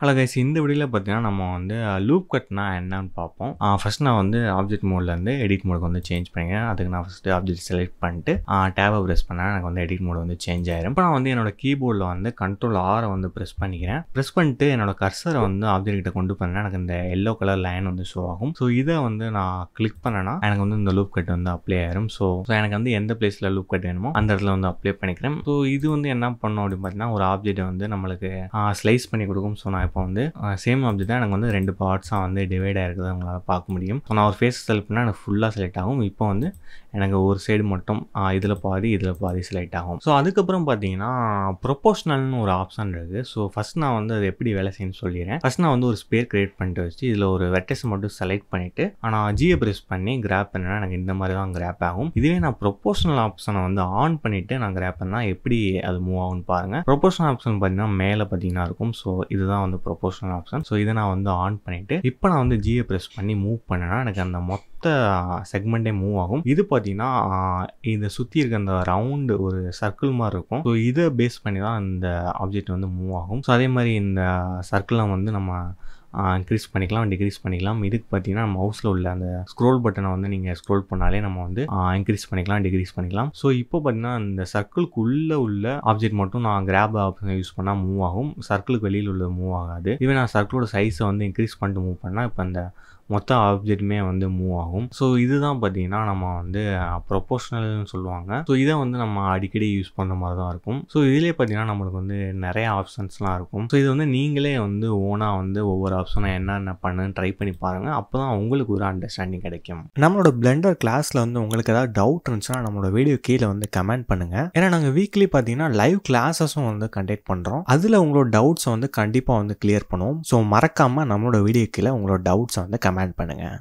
Hello guys, இந்த வீடியோல பார்த்தீங்கன்னா நம்ம வந்து லூப் கட்னா என்னன்னு பார்ப்போம். ஃபர்ஸ்ட் நான் வந்து ஆப்ஜெக்ட் மோட்லேருந்து எடிட் மோடுக்கு வந்து சேஞ்ச் பண்ணிக்கிறேன். அதுக்கு நான் ஃபஸ்ட்டு ஆப்ஜெக்ட் செலக்ட் பண்ணிட்டு டேபை ப்ரெஸ் பண்ணேன். எனக்கு வந்து எடிட் மோடு வந்து சேஞ்ச் ஆயிரும். இப்போ நான் வந்து என்னோட கீபோர்டில் வந்து Ctrl+R வந்து ப்ரெஸ் பண்ணிக்கிறேன். ப்ரெஸ் பண்ணிட்டு என்னோட கர்சரை வந்து ஆப்ஜெக்ட் கிட்ட கொண்டு போனேன்னா எனக்கு இந்த எல்லோ கலர் லைன் வந்து ஷோ ஆகும். ஸோ இதை வந்து நான் கிளிக் பண்ணேன்னா எனக்கு வந்து இந்த லூப் கட் வந்து அப்ளை ஆயிரும். ஸோ எனக்கு வந்து எந்த பிளேஸில் லூப் கட் வேணுமோ அந்த இடத்துல வந்து அப்ளை பண்ணிக்கிறேன். ஸோ இது வந்து என்ன பண்ணும் அப்படின்னு பார்த்தீங்கன்னா, ஒரு ஆப்ஜெக்ட்டை வந்து நம்மளுக்கு ஸ்லைஸ் பண்ணி கொடுக்கும். ஸோ நான் இப்போ வந்து சேம் ஆப்ஜெக்ட் தான் எனக்கு வந்து 2 பார்ட்ஸாக வந்து டிவைட் ஆகிருக்குது உங்களால் பார்க்க முடியும். ஸோ நான் ஒரு ஃபேஸ் செலக்ட் பண்ணால் எனக்கு ஃபுல்லாக செலக்ட் ஆகும். இப்போ வந்து எனக்கு ஒரு சைடு மட்டும் இதில் பாதி செலக்ட் ஆகும். ஸோ அதுக்கப்புறம் பார்த்தீங்கன்னா ப்ரொபோஷனல்னு ஒரு ஆப்ஷன் இருக்குது. ஸோ ஃபஸ்ட் நான் வந்து அது எப்படி வேலை செய்யணும்னு சொல்லிடுறேன். ஃபஸ்ட் நான் வந்து ஒரு ஸ்பேர் கிரியேட் பண்ணிட்டு வச்சு இதில் ஒரு வெர்டெக்ஸ் மட்டும் செலக்ட் பண்ணிவிட்டு ஆனால் ஜியை ப்ரெஸ் பண்ணி கிராப் பண்ணேன்னா எனக்கு இந்த மாதிரி தான் கிராப் ஆகும். இதுவே நான் ப்ரொபோஷனல் ஆப்ஷனை வந்து ஆன் பண்ணிவிட்டு நான் கிராப் பண்ணால் எப்படி அது மூவ் ஆகும்னு பாருங்கள். ப்ரொபோஷனல் ஆப்ஷன் பார்த்தீங்கன்னா மேலே பார்த்தீங்கன்னா இருக்கும். ஸோ இதுதான் வந்து ப்ரொபோஷனல் ஆப்ஷன். ஸோ இதை நான் வந்து ஆன் பண்ணிவிட்டு இப்போ நான் வந்து ஜியை ப்ரெஸ் பண்ணி மூவ் பண்ணேன்னா எனக்கு அந்த மொத்த செக்மெண்ட்டே மூவ் ஆகும். இது பார்த்தீங்கன்னா இதை சுற்றி இருக்க அந்த ரவுண்டு ஒரு சர்க்கிள் மாதிரி இருக்கும். ஸோ இதை பேஸ் பண்ணி தான் இந்த ஆப்ஜெக்ட் வந்து மூவ் ஆகும். ஸோ அதே மாதிரி இந்த சர்க்கிளை வந்து நம்ம இன்க்ரீஸ் பண்ணிக்கலாம், டிக்ரீஸ் பண்ணிக்கலாம். இதுக்கு பார்த்தீங்கன்னா மவுஸில் உள்ள அந்த ஸ்க்ரோல் பட்டனை வந்து நீங்கள் ஸ்க்ரோல் பண்ணாலே நம்ம வந்து இன்க்ரீஸ் பண்ணிக்கலாம், டிக்ரீஸ் பண்ணிக்கலாம். ஸோ இப்போ பார்த்தீங்கன்னா இந்த சர்க்கிள்குள்ளே உள்ள ஆப்ஜெக்ட் மட்டும் நான் கிராப் ஆப்ஷன் யூஸ் பண்ணால் மூவ் ஆகும். சர்க்கிளுக்கு வெளியில் உள்ள மூவ் ஆகாது. இதுவே நான் சர்க்கிளோட சைஸை வந்து இன்க்ரீஸ் பண்ணிட்டு மூவ் பண்ணால் இப்போ அந்த மொத்த ஆப்ஜெக்ட்டுமே வந்து மூவ் ஆகும். ஸோ இதுதான் பார்த்தீங்கன்னா நம்ம வந்து ப்ரொபோஷனல்னு சொல்லுவாங்க. ஸோ இதை வந்து நம்ம அடிக்கடி யூஸ் பண்ணுற மாதிரி தான் இருக்கும். ஸோ இதிலே பார்த்தீங்கன்னா நம்மளுக்கு வந்து நிறைய ஆப்ஷன்ஸ்லாம் இருக்கும். ஸோ இது வந்து நீங்களே வந்து ஓனாக வந்து ஒவ்வொரு ஆப்ஷனை என்னென்ன பண்ணுன்னு ட்ரை பண்ணி பாருங்கள். அப்போ தான் உங்களுக்கு ஒரு அண்டர்ஸ்டாண்டிங் கிடைக்கும். நம்மளோட பிளெண்டர் கிளாஸில் வந்து உங்களுக்கு ஏதாவது டவுட் இருந்துச்சுன்னா நம்மளோட வீடியோ கீழே வந்து கமெண்ட் பண்ணுங்கள். ஏன்னா நாங்கள் வீக்லி பார்த்தீங்கன்னா லைவ் கிளாஸஸும் வந்து கண்டக்ட் பண்ணுறோம். அதில் உங்களோட டவுட்ஸை வந்து கண்டிப்பாக வந்து கிளியர் பண்ணுவோம். ஸோ மறக்காமல் நம்மளோட வீடியோ கீழே உங்களோட டவுட்ஸை வந்து கமெண்ட் பண்ணுங்கள்.